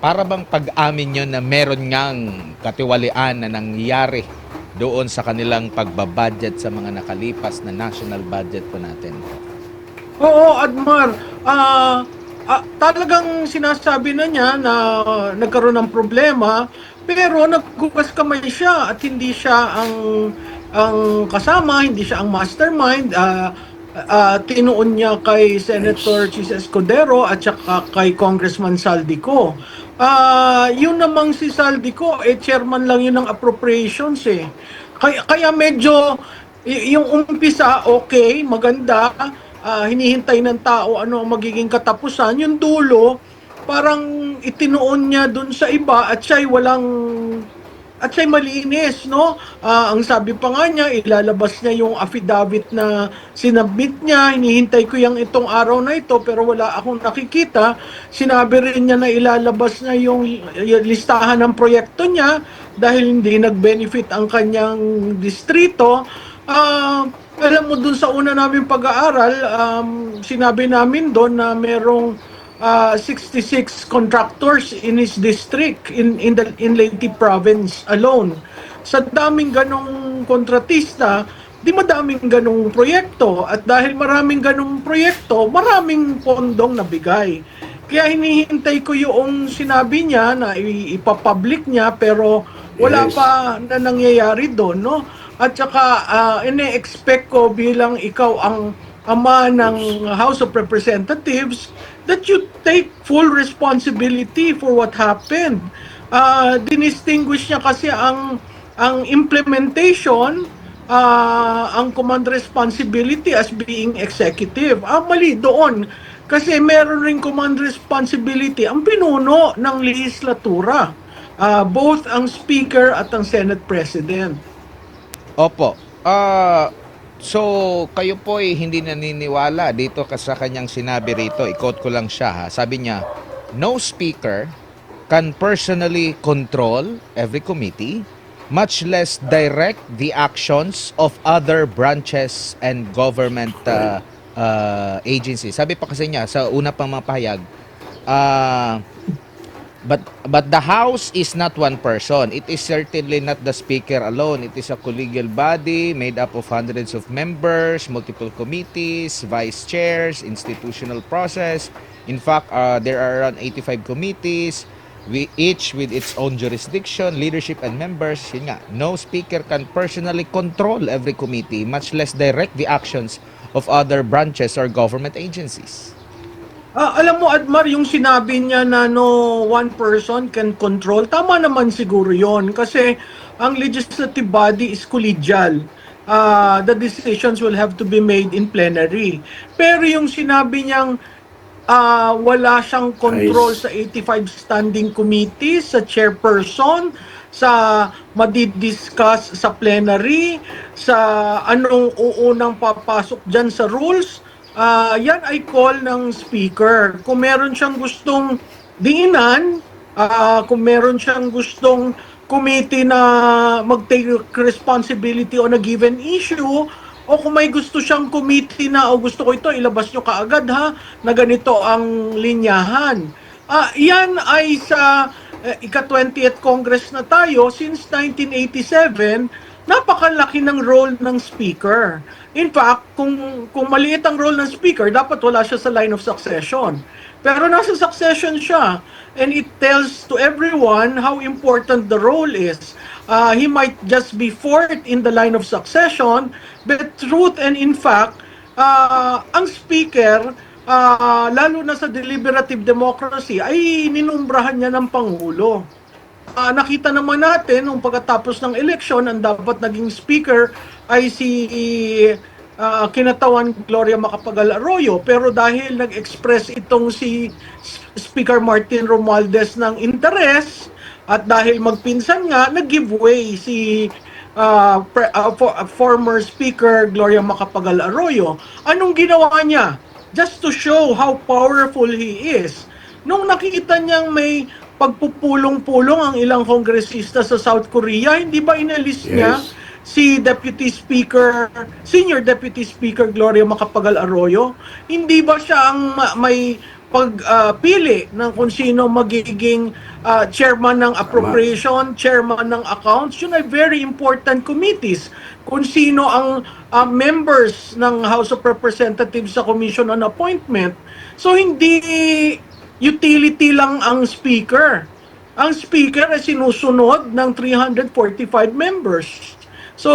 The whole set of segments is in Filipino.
para bang pag-amin nyo na meron ngang katiwalian na nangyayari doon sa kanilang pagbabudget sa mga nakalipas na national budget po natin? Oo, Admar. Talagang sinasabi na niya na nagkaroon ng problema, pero naghugas kamay siya at hindi siya ang kasama, hindi siya ang mastermind. Tinuon niya kay Senator Chis Escudero at saka kay Congressman Saldico. Yun namang si Saldico, chairman lang yun ng appropriations eh. Kaya medyo yung umpisa okay, maganda, hinihintay ng tao ano ang magiging katapusan. Yung dulo, parang itinuon niya dun sa iba at siya'y malinis, no? Ang sabi pa nga niya, ilalabas niya yung affidavit na sinabmit niya. Hinihintay ko yung itong araw na ito, pero wala akong nakikita. Sinabi rin niya na ilalabas niya yung listahan ng proyekto niya dahil hindi nag-benefit ang kanyang distrito. Alam mo, dun sa una namin pag-aaral, sinabi namin doon na merong 66 contractors in his district in Leyte province alone. Sa daming ganong kontratista, di madaming ganong proyekto at dahil maraming ganong proyekto, maraming pondong nabigay. Kaya hinihintay ko yung sinabi niya na ipapublic niya pero wala Yes. pa na nangyayari doon, no? At saka ine-expect ko bilang ikaw ang ama ng House of Representatives that you take full responsibility for what happened. Dinistinguish niya kasi ang implementation, ang command responsibility as being executive. Mali doon. Kasi meron ring command responsibility ang pinuno ng legislatura. Both ang Speaker at ang Senate President. Opo. So, kayo po ay hindi naniniwala dito sa kanyang sinabi rito. I-quote ko lang siya ha. Sabi niya, no speaker can personally control every committee, much less direct the actions of other branches and government agencies. Sabi pa kasi niya sa una pang mga pahayag, But the House is not one person. It is certainly not the Speaker alone. It is a collegial body made up of hundreds of members, multiple committees, vice chairs, institutional process. In fact, there are around 85 committees, each with its own jurisdiction, leadership, and members. Yun nga, no Speaker can personally control every committee, much less direct the actions of other branches or government agencies. Alam mo, Admar, yung sinabi niya na no one person can control, tama naman siguro yon kasi ang legislative body is collegial. The decisions will have to be made in plenary. Pero yung sinabi niyang wala siyang control Ayos. sa 85 standing committees, sa chairperson, sa madidiscuss sa plenary, sa anong uunang papasok dyan sa rules, yan ay call ng speaker. Kung meron siyang gustong diinan, kung meron siyang gustong committee na mag-take responsibility on a given issue, o kung may gusto siyang committee na, o gusto ko ito, ilabas nyo kaagad ha, na ganito ang linyahan. Yan ay sa ika-20th Congress na tayo, since 1987, napakalaki ng role ng speaker. In fact, kung maliit ang role ng speaker, dapat wala siya sa line of succession. Pero nasa succession siya. And it tells to everyone how important the role is. He might just be fourth in the line of succession, but truth and in fact, ang speaker, lalo na sa deliberative democracy, ay ninumbrahan niya ng Pangulo. Nakita naman natin nung pagkatapos ng eleksyon, ang dapat naging speaker ay si kinatawan Gloria Macapagal Arroyo, pero dahil nag-express itong si Speaker Martin Romualdez ng interes at dahil magpinsan nga, nag-give way si former Speaker Gloria Macapagal Arroyo. Anong ginawa niya? Just to show how powerful he is. Nung nakita niyang may pagpupulong-pulong ang ilang kongresista sa South Korea, hindi ba inalis niya Yes. si Deputy Speaker, Senior Deputy Speaker Gloria Macapagal Arroyo? Hindi ba siya ang may pagpili ng kung sino magiging chairman ng appropriation, chairman ng accounts, yun ay very important committees. Kung sino ang members ng House of Representatives sa Commission on Appointment. So hindi utility lang ang speaker. Ang speaker ay sinusunod ng 345 members. So,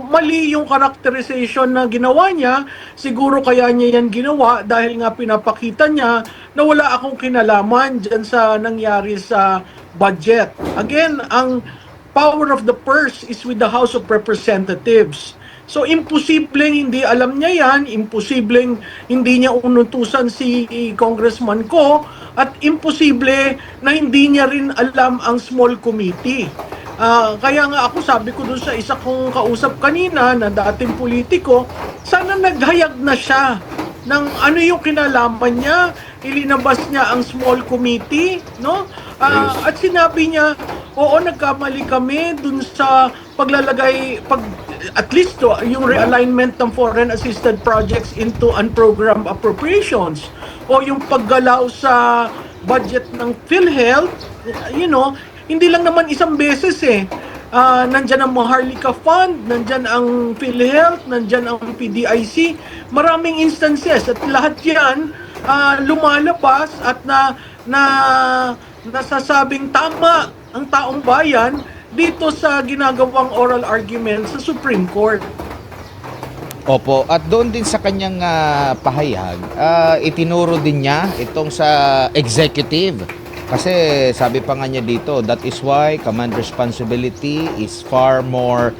mali yung characterization na ginawa niya. Siguro kaya niya yan ginawa dahil nga pinapakita niya na wala akong kinalaman dyan sa nangyari sa budget. Again, ang power of the purse is with the House of Representatives. So, imposibleng hindi alam niya yan, imposibleng hindi niya unutusan si Congressman Ko, at imposible na hindi niya rin alam ang small committee. Kaya nga ako sabi ko dun sa isa kong kausap kanina na dating politiko, sana naghayag na siya ng ano yung kinalaman niya, ilinabas niya ang small committee, no? At sinabi niya, oo, nagkamali kami dun sa paglalagay, at least yung realignment ng foreign assisted projects into unprogrammed appropriations, o yung paggalaw sa budget ng PhilHealth, hindi lang naman isang beses eh. Nandyan ang Maharlika Fund, nandyan ang PhilHealth, nandyan ang PDIC, maraming instances at lahat yan lumalabas at nasasabing tama ang taong bayan dito sa ginagawang oral argument sa Supreme Court. Opo, at doon din sa kanyang pahayag, itinuro din niya itong sa executive. Kasi sabi pa nga niya dito, that is why command responsibility is far more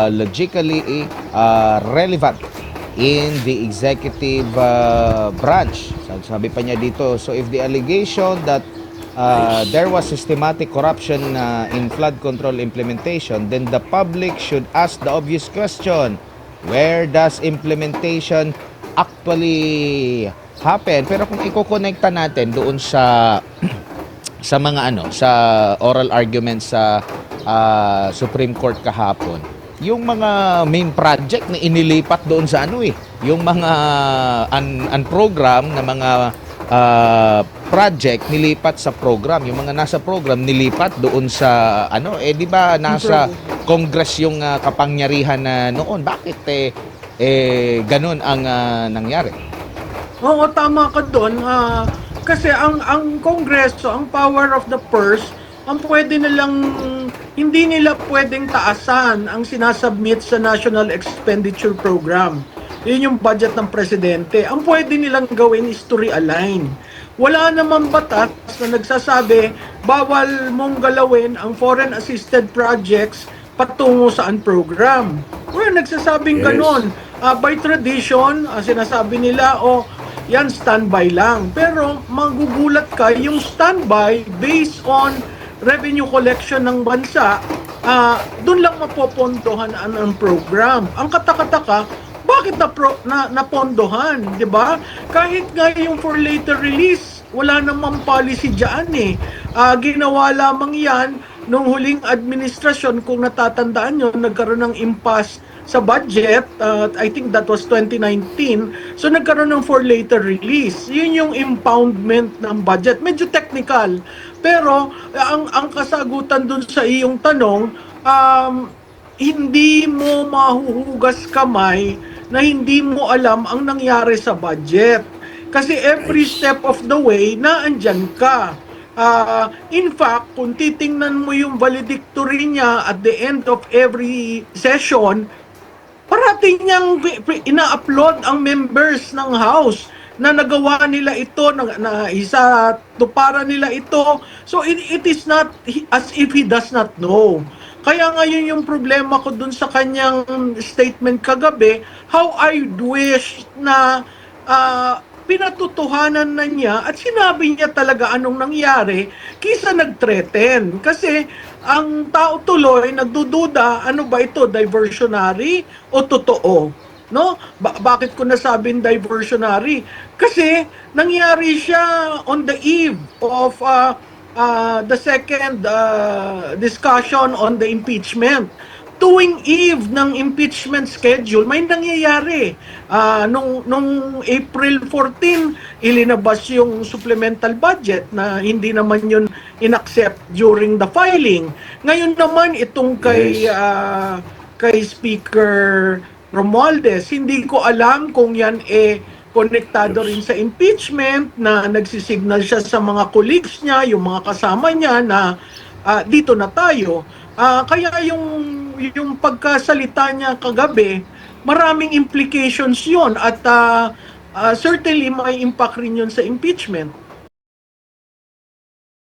logically relevant in the executive branch. Sabi pa niya dito, so if the allegation that there was systematic corruption in flood control implementation, then the public should ask the obvious question, where does implementation actually happen? Pero kung iko-connecta natin doon sa sa mga sa oral arguments sa Supreme Court kahapon, yung mga main project na inilipat doon sa yung mga unprogram na mga project nilipat sa program, yung mga nasa program nilipat doon sa di ba nasa Congress yung kapangyarihan na noon. Bakit ganun ang nangyari? Oo, tama ka doon. Kasi ang Kongreso, ang power of the purse, ang pwede nilang, hindi nila pwedeng taasan ang sinasubmit sa National Expenditure Program. Yun yung budget ng presidente. Ang pwede nilang gawin is to realign. Wala namang batas na nagsasabi, bawal mong galawin ang foreign assisted projects patungo sa program. Wala nagsasabing ganon. By tradition, sinasabi nila, yan standby lang. Pero magugulat ka, yung standby based on revenue collection ng bansa, doon lang mapopondohan ang program. Ang katakataka, bakit napondohan, di ba? Kahit nga yung for later release, wala namang policy dyan eh. Ginawa lamang yan nung huling administrasyon, kung natatandaan nyo, nagkaroon ng impasse sa budget, I think that was 2019. So nagkaroon ng for later release. Yun yung impoundment ng budget. Medyo technical. Pero ang kasagutan dun sa iyong tanong, hindi mo mahuhugas kamay na hindi mo alam ang nangyari sa budget. Kasi every step of the way, naandyan ka. In fact, kung titingnan mo yung valedictory niya at the end of every session, parating niyang ina-upload ang members ng House na nagawa nila ito, na isa tuparan nila ito. So it is not as if he does not know. Kaya ngayon yung problema ko dun sa kanyang statement kagabi, how I wish na pinatutuhanan na niya at sinabi niya talaga anong nangyari kaysa nag-threaten. Kasi ang tao tuloy nagdududa, ano ba ito, diversionary o totoo? No? Bakit ko nasabing diversionary? Kasi nangyari siya on the eve of the second discussion on the impeachment. tuwing eve ng impeachment schedule, may nangyayari. Nung April 14, ilinabas yung supplemental budget na hindi naman yun inaccept during the filing. Ngayon naman itong kay Speaker Romualdez, hindi ko alam kung yan konektado rin sa impeachment na nagsisignal siya sa mga colleagues niya, yung mga kasama niya na dito na tayo. Kaya yung pagkasalita niya kagabi, maraming implications yon at certainly may impact rin yun sa impeachment.